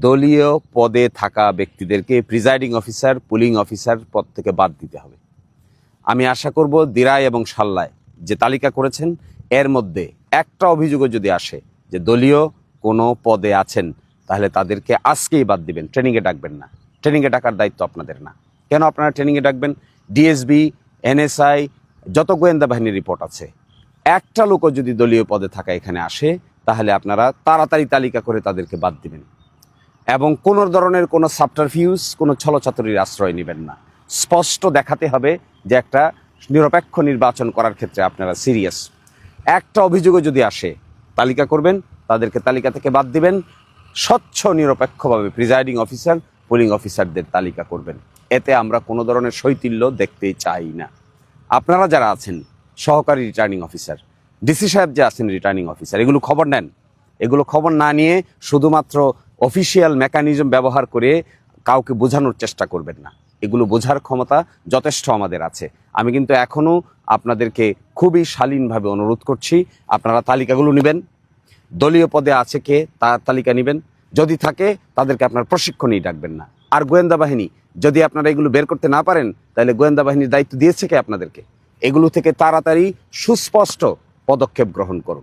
দলীয় পদে থাকা ব্যক্তিদেরকে প্রিজাইডিং অফিসার, পুলিং অফিসার পদ থেকে বাদ দিতে হবে। আমি আশা করব দিরাই এবং সাল্লায় যে তালিকা করেছেন এর মধ্যে একটা অভিযোগও যদি আসে যে দলীয় কোনো পদে আছেন, তাহলে তাদেরকে আজকেই বাদ দিবেন, ট্রেনিংয়ে ডাকবেন না। ট্রেনিংয়ে ডাকার দায়িত্ব আপনাদের না। কেন আপনারা ট্রেনিংয়ে ডাকবেন? ডিএসবি, এনএসআই, যত গোয়েন্দা বাহিনীর রিপোর্ট আছে, একটা লোকও যদি দলীয় পদে থাকা এখানে আসে, তাহলে আপনারা তাড়াতাড়ি তালিকা করে তাদেরকে বাদ দিবেন এবং কোনো ধরনের কোনো সাবটারফিউজ, কোনো ছলচাতুরির আশ্রয় নেবেন না। স্পষ্ট দেখাতে হবে যে একটা নিরপেক্ষ নির্বাচন করার ক্ষেত্রে আপনারা সিরিয়াস। একটা অভিযোগও যদি আসে, তালিকা করবেন, তাদেরকে তালিকা থেকে বাদ দিবেন, স্বচ্ছ নিরপেক্ষভাবে প্রিজাইডিং অফিসার, পুলিং অফিসারদের তালিকা করবেন। এতে আমরা কোনো ধরনের শৈথিল্য দেখতেই চাই না। আপনারা যারা আছেন সহকারী রিটার্নিং অফিসার, ডিসি সাহেব যে আছেন রিটার্নিং অফিসার, এগুলো খবর নেন। এগুলো খবর না নিয়ে শুধুমাত্র অফিসিয়াল মেকানিজম ব্যবহার করে কাউকে বোঝানোর চেষ্টা করবেন না। এগুলো বোঝার ক্ষমতা যথেষ্ট আমাদের আছে। আমি কিন্তু এখনও আপনাদেরকে খুবই শালীনভাবে অনুরোধ করছি, আপনারা তালিকাগুলো নেবেন। দলীয় পদে আছে কে তার তালিকা নেবেন, যদি থাকে তাদেরকে আপনার প্রশিক্ষণেই ডাকবেন না। আর গোয়েন্দা বাহিনী, যদি আপনারা এগুলো বের করতে না পারেন, তাহলে গোয়েন্দা বাহিনীর দায়িত্ব দিয়েছে কে আপনাদেরকে? এগুলো থেকে তাড়াতাড়ি সুস্পষ্ট পদক্ষেপ গ্রহণ করুন।